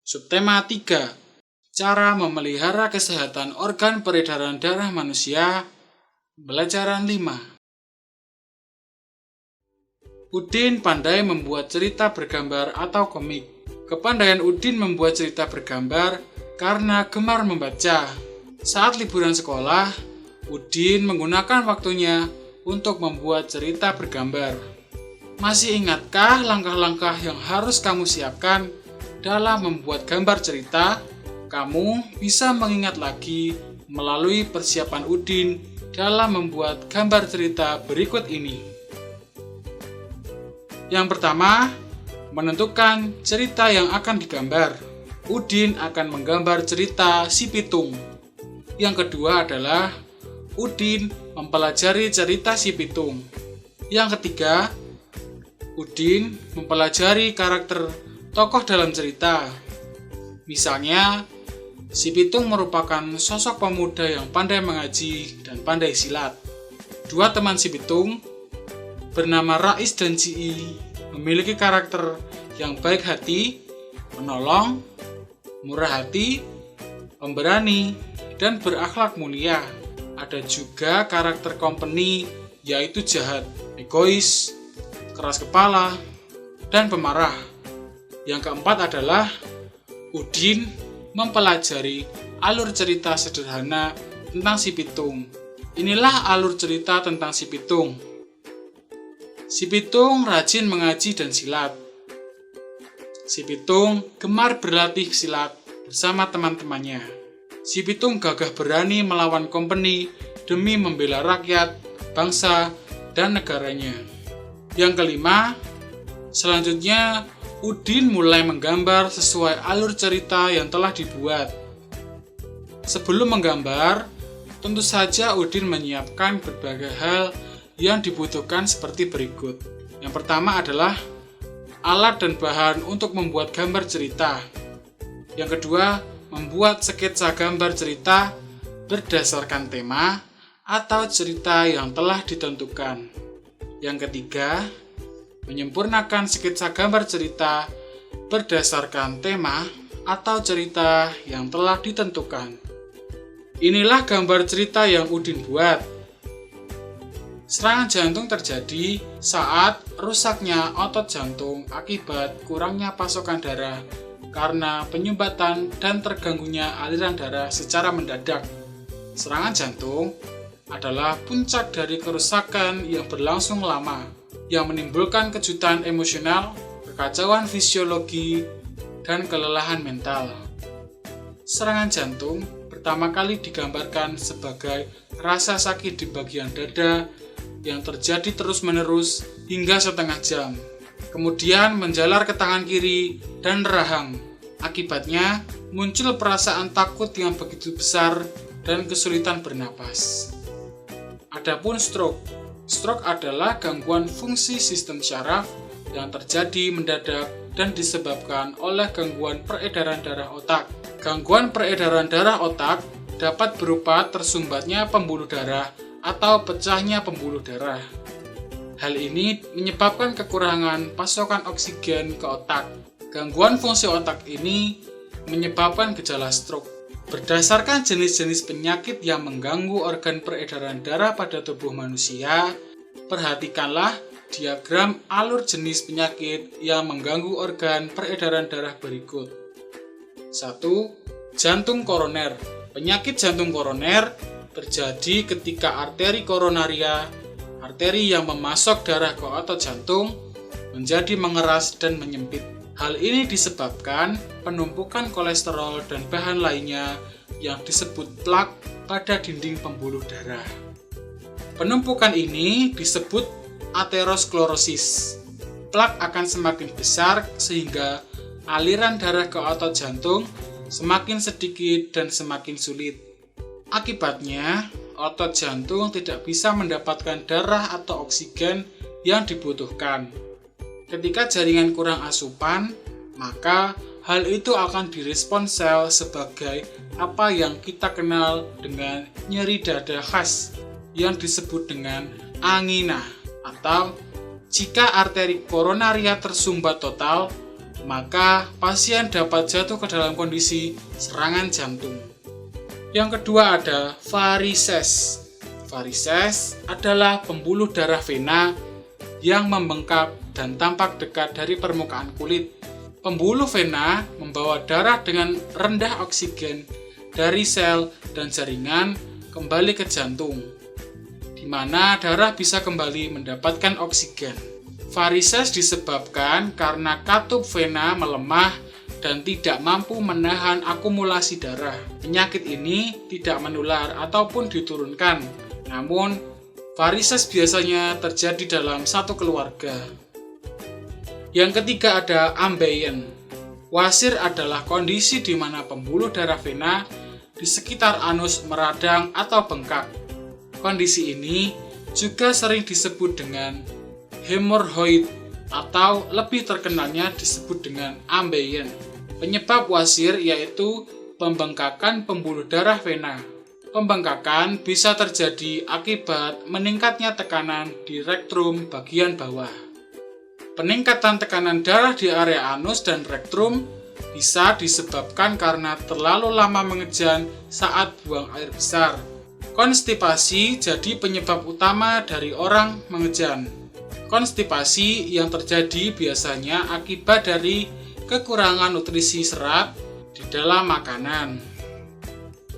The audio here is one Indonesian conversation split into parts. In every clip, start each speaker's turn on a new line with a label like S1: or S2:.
S1: Subtema 3. Cara memelihara kesehatan organ peredaran darah manusia. Pelajaran 5. Udin pandai membuat cerita bergambar atau komik. Kepandaian Udin membuat cerita bergambar karena gemar membaca. Saat liburan sekolah, Udin menggunakan waktunya untuk membuat cerita bergambar. Masih ingatkah langkah-langkah yang harus kamu siapkan dalam membuat gambar cerita? Kamu bisa mengingat lagi melalui persiapan Udin dalam membuat gambar cerita berikut ini. Yang pertama, menentukan cerita yang akan digambar. Udin akan menggambar cerita si pitung. Yang kedua adalah Udin mempelajari cerita si pitung. Yang ketiga, Udin mempelajari karakter tokoh dalam cerita. Misalnya, si pitung merupakan sosok pemuda yang pandai mengaji dan pandai silat. Dua teman si pitung bernama Rais dan Ci memiliki karakter yang baik hati, menolong, murah hati, pemberani, dan berakhlak mulia. Ada juga karakter company, yaitu jahat, egois, keras kepala, dan pemarah. Yang keempat adalah Udin mempelajari alur cerita sederhana tentang si pitung. Inilah alur cerita tentang si pitung. Si pitung rajin mengaji dan silat. Si pitung gemar berlatih silat bersama teman-temannya. Si pitung gagah berani melawan company demi membela rakyat, bangsa, dan negaranya. Yang kelima, selanjutnya Udin mulai menggambar sesuai alur cerita yang telah dibuat. Sebelum menggambar, tentu saja Udin menyiapkan berbagai hal yang dibutuhkan seperti berikut. Yang pertama adalah alat dan bahan untuk membuat gambar cerita. Yang kedua, membuat sketsa gambar cerita berdasarkan tema atau cerita yang telah ditentukan. Yang ketiga, menyempurnakan sketsa gambar cerita berdasarkan tema atau cerita yang telah ditentukan. Inilah gambar cerita yang Udin buat. Serangan jantung terjadi saat rusaknya otot jantung akibat kurangnya pasokan darah karena penyumbatan dan terganggunya aliran darah secara mendadak. Serangan jantung adalah puncak dari kerusakan yang berlangsung lama, yang menimbulkan kejutan emosional, kekacauan fisiologi, dan kelelahan mental. Serangan jantung pertama kali digambarkan sebagai rasa sakit di bagian dada yang terjadi terus-menerus hingga setengah jam. Kemudian menjalar ke tangan kiri dan rahang. Akibatnya muncul perasaan takut yang begitu besar dan kesulitan bernapas. Adapun stroke. Stroke adalah gangguan fungsi sistem syaraf yang terjadi mendadak dan disebabkan oleh gangguan peredaran darah otak. Gangguan peredaran darah otak dapat berupa tersumbatnya pembuluh darah atau pecahnya pembuluh darah. Hal ini menyebabkan kekurangan pasokan oksigen ke otak. Gangguan fungsi otak ini menyebabkan gejala stroke. Berdasarkan jenis-jenis penyakit yang mengganggu organ peredaran darah pada tubuh manusia, perhatikanlah diagram alur jenis penyakit yang mengganggu organ peredaran darah berikut. 1. Jantung koroner. Penyakit jantung koroner terjadi ketika arteri koronaria, arteri yang memasok darah ke otot jantung, menjadi mengeras dan menyempit. Hal ini disebabkan penumpukan kolesterol dan bahan lainnya yang disebut plak pada dinding pembuluh darah. Penumpukan ini disebut aterosklerosis. Plak akan semakin besar sehingga aliran darah ke otot jantung semakin sedikit dan semakin sulit. Akibatnya, otot jantung tidak bisa mendapatkan darah atau oksigen yang dibutuhkan. Ketika jaringan kurang asupan, maka hal itu akan direspon sel sebagai apa yang kita kenal dengan nyeri dada khas yang disebut dengan angina, atau jika arteri koronaria tersumbat total, maka pasien dapat jatuh ke dalam kondisi serangan jantung. Yang kedua ada varises. Varises adalah pembuluh darah vena yang membengkak dan tampak dekat dari permukaan kulit. Pembuluh vena membawa darah dengan rendah oksigen dari sel dan jaringan kembali ke jantung, di mana darah bisa kembali mendapatkan oksigen. Varises disebabkan karena katup vena melemah dan tidak mampu menahan akumulasi darah. Penyakit ini tidak menular ataupun diturunkan, namun varises biasanya terjadi dalam satu keluarga. Yang ketiga ada ambeien. Wasir adalah kondisi di mana pembuluh darah vena di sekitar anus meradang atau bengkak. Kondisi ini juga sering disebut dengan hemorrhoid atau lebih terkenalnya disebut dengan ambeien. Penyebab wasir yaitu pembengkakan pembuluh darah vena. Pembengkakan bisa terjadi akibat meningkatnya tekanan di rektrum bagian bawah. Peningkatan tekanan darah di area anus dan rektrum bisa disebabkan karena terlalu lama mengejan saat buang air besar. Konstipasi jadi penyebab utama dari orang mengejan. Konstipasi yang terjadi biasanya akibat dari kekurangan nutrisi serat di dalam makanan.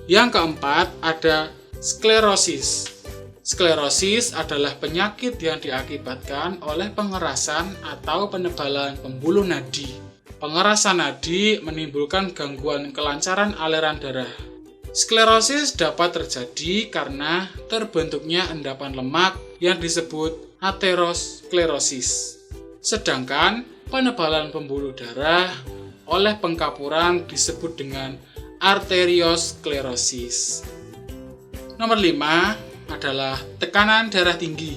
S1: Yang keempat ada sklerosis. Sklerosis adalah penyakit yang diakibatkan oleh pengerasan atau penebalan pembuluh nadi. Pengerasan nadi menimbulkan gangguan kelancaran aliran darah. Sklerosis dapat terjadi karena terbentuknya endapan lemak yang disebut aterosklerosis. Sedangkan penebalan pembuluh darah oleh pengkapuran disebut dengan arteriosklerosis. Nomor 5 adalah tekanan darah tinggi.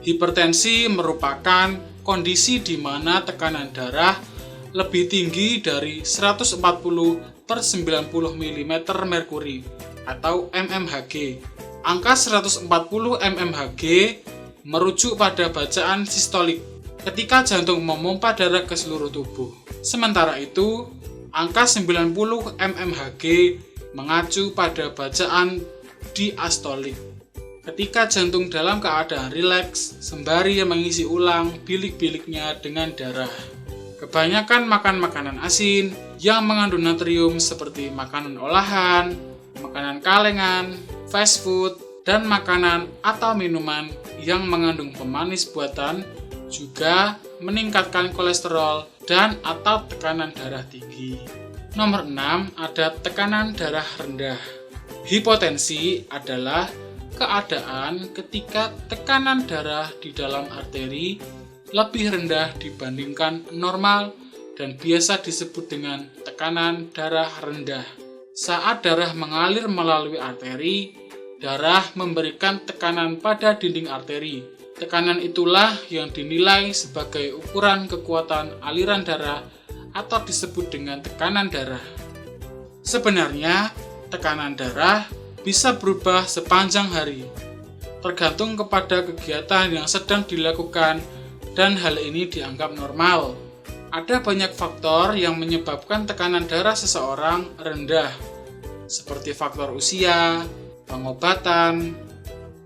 S1: Hipertensi merupakan kondisi di mana tekanan darah lebih tinggi dari 140/90 mm merkuri atau mmHg. Angka 140 mmHg merujuk pada bacaan sistolik ketika jantung memompa darah ke seluruh tubuh. Sementara itu, angka 90 mmHg mengacu pada bacaan diastolik ketika jantung dalam keadaan rileks sembari mengisi ulang bilik-biliknya dengan darah. Kebanyakan makan makanan asin yang mengandung natrium seperti makanan olahan, makanan kalengan, fast food, dan makanan atau minuman yang mengandung pemanis buatan juga meningkatkan kolesterol dan atau tekanan darah tinggi. Nomor 6 ada tekanan darah rendah. Hipotensi adalah keadaan ketika tekanan darah di dalam arteri lebih rendah dibandingkan normal dan biasa disebut dengan tekanan darah rendah. Saat darah mengalir melalui arteri, darah memberikan tekanan pada dinding arteri. Tekanan itulah yang dinilai sebagai ukuran kekuatan aliran darah atau disebut dengan tekanan darah. Sebenarnya, tekanan darah bisa berubah sepanjang hari, tergantung kepada kegiatan yang sedang dilakukan dan hal ini dianggap normal. Ada banyak faktor yang menyebabkan tekanan darah seseorang rendah, seperti faktor usia, pengobatan,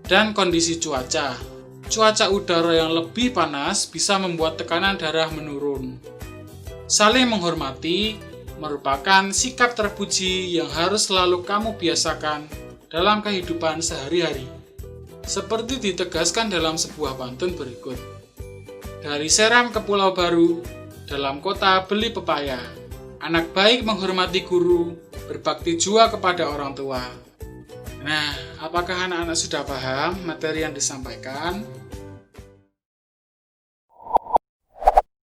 S1: dan kondisi cuaca. Cuaca udara yang lebih panas bisa membuat tekanan darah menurun. Saling menghormati merupakan sikap terpuji yang harus selalu kamu biasakan dalam kehidupan sehari-hari. Seperti ditegaskan dalam sebuah pantun berikut. Dari Seram ke Pulau Baru, dalam kota beli pepaya. Anak baik menghormati guru, berbakti jua kepada orang tua. Nah, apakah anak-anak sudah paham materi yang disampaikan?